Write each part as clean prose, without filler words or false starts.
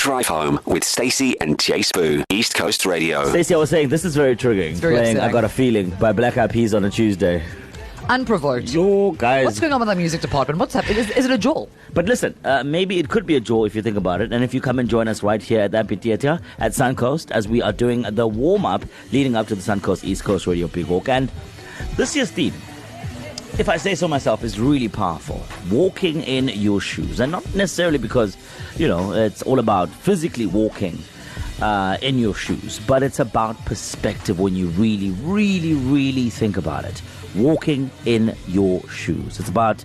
Drive Home with Stacey and Jay Spoo, East Coast Radio. Stacey, I was saying, this is very triggering. Very Playing upsetting. I Got a Feeling by Black Eyed Peas on a Tuesday. Unprovoked. Yo, guys. What's going on with that music department? What's happening? Is it a jaw? But listen, maybe it could be a jaw if you think about it. And if you come and join us right here at the amphitheater at Suncoast, as we are doing the warm-up leading up to the Suncoast East Coast Radio Big Walk. And this year's theme, if I say so myself, is really powerful. Walking in your shoes. And not necessarily because, it's all about physically walking in your shoes. But it's about perspective when you really, really, really think about it. Walking in your shoes. It's about,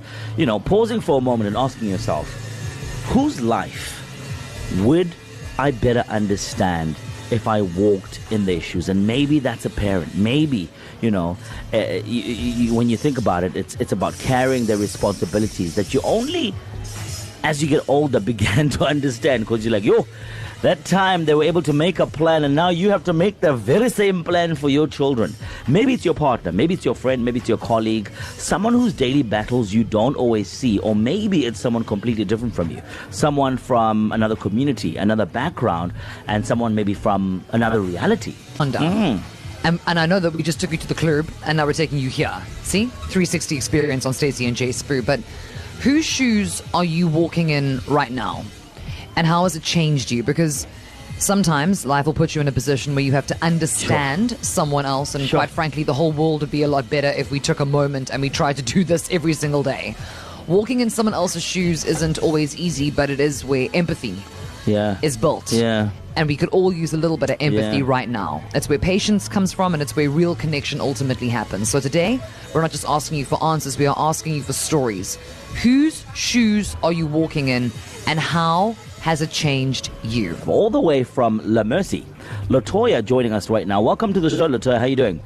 pausing for a moment and asking yourself, whose life would I better understand if I walked in their shoes? And maybe that's a parent. Maybe, when you think about it, it's about carrying the responsibilities that you only, as you get older, began to understand. Because you're like, that time they were able to make a plan, and now you have to make the very same plan for your children. Maybe it's your partner, maybe it's your friend, maybe it's your colleague, someone whose daily battles you don't always see, or maybe it's someone completely different from you, someone from another community, another background, and someone maybe from another reality. And I know that we just took you to the club, and now we're taking you here. See? 360 experience on Stacey and Jay Spoo. But whose shoes are you walking in right now? And how has it changed you? Because sometimes life will put you in a position where you have to understand someone else. And quite frankly, the whole world would be a lot better if we took a moment and we tried to do this every single day. Walking in someone else's shoes isn't always easy, but it is where empathy is built. Yeah. And we could all use a little bit of empathy right now. It's where patience comes from, and it's where real connection ultimately happens. So today, we're not just asking you for answers, we are asking you for stories. Whose shoes are you walking in, and how has it changed you? All the way from La Mercy, Latoya joining us right now. Welcome to the show, Latoya. How are you doing?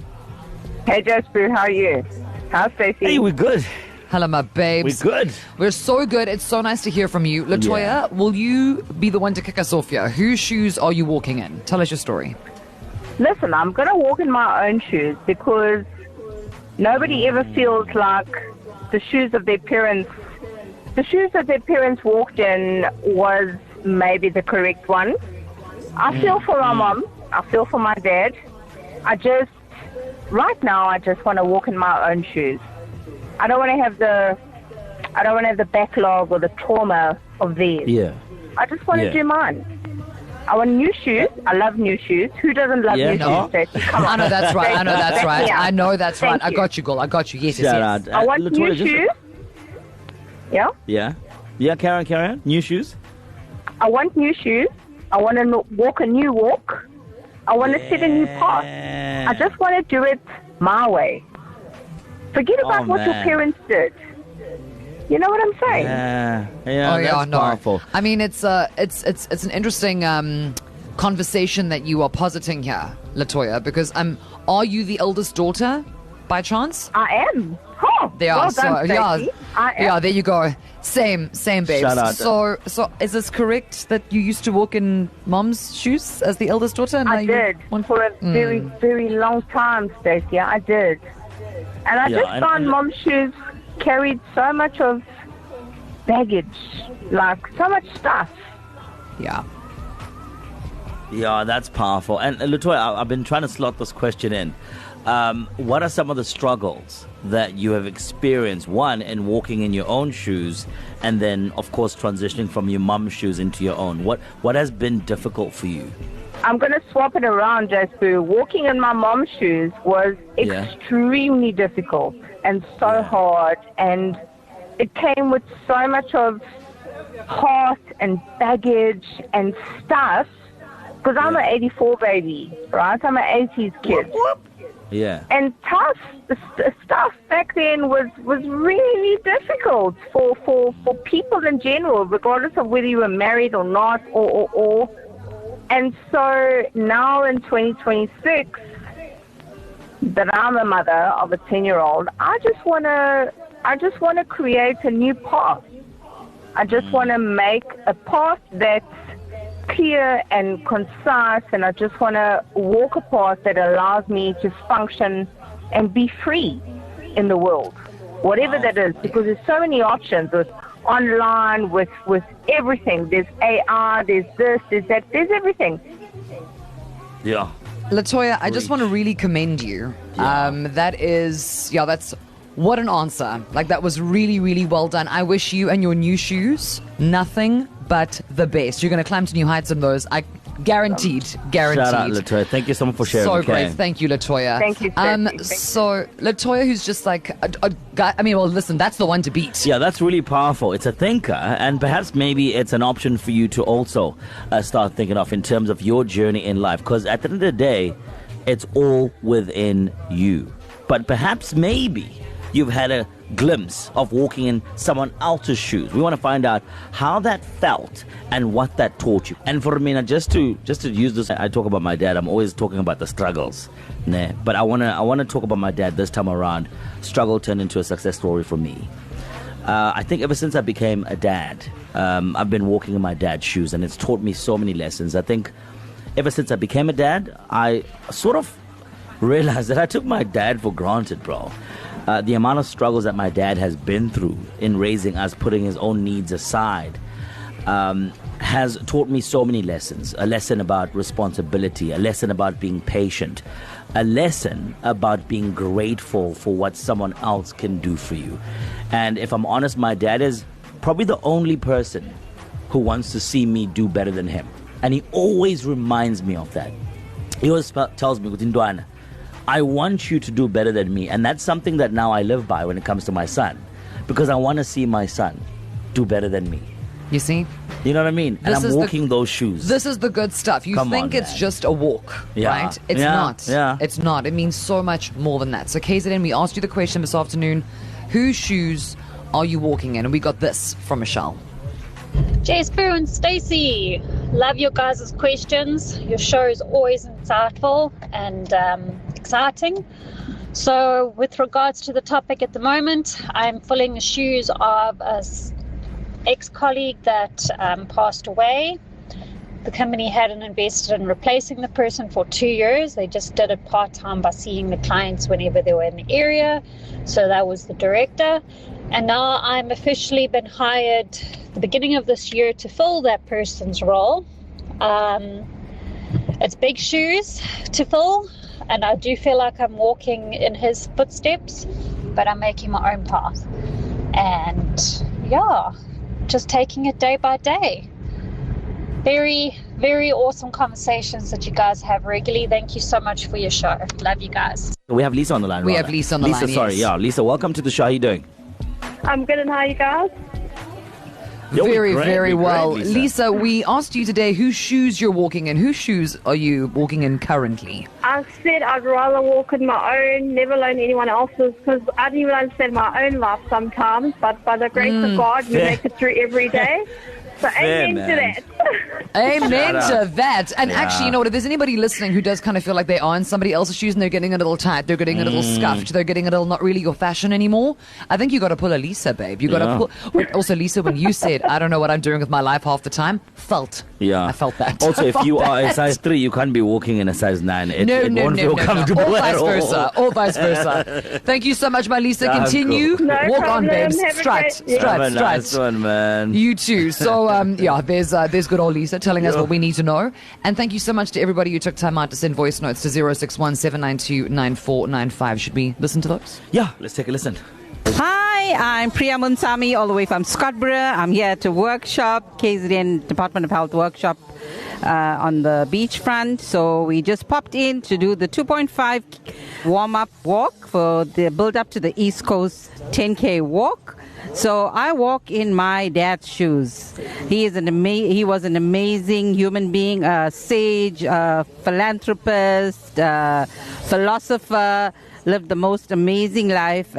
Hey, Jasper, how are you? How's Stacey? Hey, we're good. Hello, my babes. We're good. We're so good. It's so nice to hear from you. Latoya, will you be the one to kick us off here? Whose shoes are you walking in? Tell us your story. Listen, I'm going to walk in my own shoes because nobody ever feels like the shoes of their parents. The shoes that their parents walked in was maybe the correct one. I feel for my mom. I feel for my dad. Right now, I just want to walk in my own shoes. I don't want to have the backlog or the trauma of theirs. Yeah. I just want to do mine. I want new shoes. I love new shoes. Who doesn't love new shoes, Stacey? Come on. I know that's right. I know that's right. Yeah. I know that's right. Thank I you. got you, girl. I got you. Yes, Shout yes. out. I want Latoya, new shoes. Yeah? Yeah, carry on. New shoes? I want new shoes. I want to walk a new walk. I want to set a new path. I just want to do it my way. Forget about what your parents did. You know what I'm saying? That's powerful. I mean, it's an interesting conversation that you are positing here, Latoya, because are you the eldest daughter by chance? I am. Oh, They are. well done, Stacey. I am. Yeah, there you go. Same, babes. Shout out. So is this correct that you used to walk in mom's shoes as the eldest daughter? And I did for a very, very long time, Stacey. I did. And I just found mom's shoes carried so much of baggage, like so much stuff. Yeah. Yeah, that's powerful. And Latoya, I've been trying to slot this question in. What are some of the struggles that you have experienced, one, in walking in your own shoes, and then, of course, transitioning from your mom's shoes into your own? What has been difficult for you? I'm going to swap it around, Jasper. Walking in my mom's shoes was extremely difficult and so hard, and it came with so much of heart and baggage and stuff, because I'm an 84 baby, right? I'm an 80s kid. Yeah. And the stuff back then was really difficult for people in general, regardless of whether you were married or not, or. And so now in 2026, that I'm a mother of a 10-year-old, I just want to create a new path. I just want to make a path that's clear and concise, and I just want to walk a path that allows me to function and be free in the world, whatever that is, because there's so many options with online, with everything. There's AI, there's this, there's that, there's everything. Yeah. Latoya, I just want to really commend you. That's what an answer. Like, that was really, really well done. I wish you and your new shoes nothing but the best. You're going to climb to new heights in those. I guaranteed. Shout out, Latoya. Thank you so much for sharing. So great. Thank you, Latoya. Thank you, Stacey. So Latoya, who's just like a guy. I mean, well, listen, that's the one to beat. Yeah, that's really powerful. It's a thinker, and perhaps maybe it's an option for you to also start thinking of in terms of your journey in life. Because at the end of the day, it's all within you. But perhaps maybe you've had a glimpse of walking in someone else's shoes. We want to find out how that felt and what that taught you. And for me, just to use this, I talk about my dad. I'm always talking about the struggles, nah. But I wanna talk about my dad this time around. Struggle turned into a success story for me. I think ever since I became a dad, I've been walking in my dad's shoes, and it's taught me so many lessons. I think ever since I became a dad, I sort of realized that I took my dad for granted, bro. The amount of struggles that my dad has been through in raising us, putting his own needs aside, has taught me so many lessons. A lesson about responsibility, a lesson about being patient, a lesson about being grateful for what someone else can do for you. And if I'm honest, my dad is probably the only person who wants to see me do better than him. And he always reminds me of that. He always tells me, Ndwana, I want you to do better than me. And that's something that now I live by when it comes to my son. Because I want to see my son do better than me. You see? You know what I mean? And I'm walking those shoes. This is the good stuff. You think it's just a walk, right? It's not. Yeah. It's not. It means so much more than that. So KZN, we asked you the question this afternoon. Whose shoes are you walking in? And we got this from Michelle. Jasper and Stacey, love your guys' questions. Your show is always insightful and exciting. So with regards to the topic at the moment, I'm filling the shoes of an ex-colleague that passed away. The company hadn't invested in replacing the person for 2 years. They just did it part-time by seeing the clients whenever they were in the area. So that was the director. And now I'm officially been hired the beginning of this year to fill that person's role. It's big shoes to fill, and I do feel like I'm walking in his footsteps, but I'm making my own path. And yeah, just taking it day by day. Very, very awesome conversations that you guys have regularly. Thank you so much for your show. Love you guys. We have Lisa on the line. We have Lisa on the line. Lisa, sorry. Yes. Yeah, Lisa, welcome to the show. How you doing? I'm good, and how are you guys? Very, very well. Great, Lisa, we asked you today whose shoes you're walking in. Whose shoes are you walking in currently? I said I'd rather walk in my own, never learn anyone else's, because I don't even understand my own life sometimes, but by the grace of God, we make it through every day. So amen to that. Amen to that. And actually, you know what? If there's anybody listening who does kind of feel like they are in somebody else's shoes and they're getting a little tight, they're getting a little scuffed, they're getting a little not really your fashion anymore, I think you got to pull a Lisa, babe. You got to pull. Also, Lisa, when you said, I don't know what I'm doing with my life half the time, I felt that. Also, if you are a size 3, you can't be walking in a size 9. It won't feel no. comfortable Or at vice all. versa. Or vice versa. Thank you so much, my Lisa. That's Continue. cool. No Walk problem. on, babes. Have a Strut. great- Have a Strut. nice one, man. You too. So, there's good old Lisa telling us what we need to know. And thank you so much to everybody who took time out to send voice notes to 061-792-9495. Should we listen to those? Yeah, let's take a listen. Hi, I'm Priya Munsami, all the way from Scottsboro. I'm here at a workshop, KZN Department of Health workshop on the beachfront. So we just popped in to do the 2.5 warm-up walk for the build-up to the East Coast 10K walk. So I walk in my dad's shoes. He was an amazing human being, a sage, a philanthropist, philosopher, lived the most amazing life.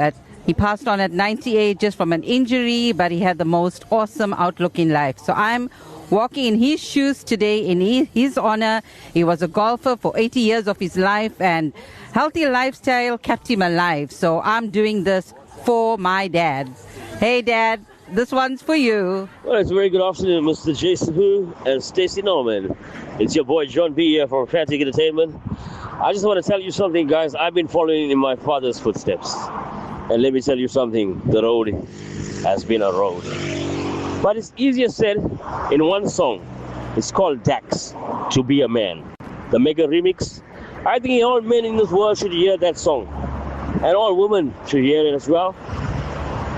He passed on at 98 just from an injury, but he had the most awesome outlook in life. So I'm walking in his shoes today in his honor. He was a golfer for 80 years of his life, and healthy lifestyle kept him alive. So I'm doing this for my dad. Hey, Dad, this one's for you. Well, it's a very good afternoon, Mr. Jason Hu and Stacey Norman. It's your boy John B here from Frantic Entertainment. I just want to tell you something, guys. I've been following in my father's footsteps. And let me tell you something. The road has been a road. But it's easier said in one song. It's called Dax, To Be a Man. The mega remix. I think all men in this world should hear that song. And all women should hear it as well.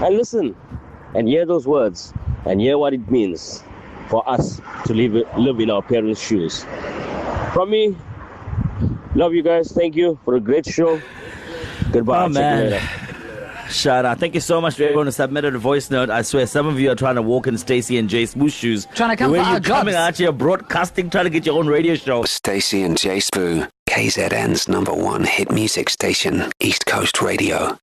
And listen and hear those words and hear what it means for us to live in our parents' shoes. From me, love you guys. Thank you for a great show. Goodbye. Oh, man. Shout out. Thank you so much to everyone who submitted a voice note. I swear, some of you are trying to walk in Stacey and Jay Spoo's shoes. Trying to come the way for our you're coming jobs. out here broadcasting, trying to get your own radio show. Stacey and Jay Spoo, KZN's #1 hit music station, East Coast Radio.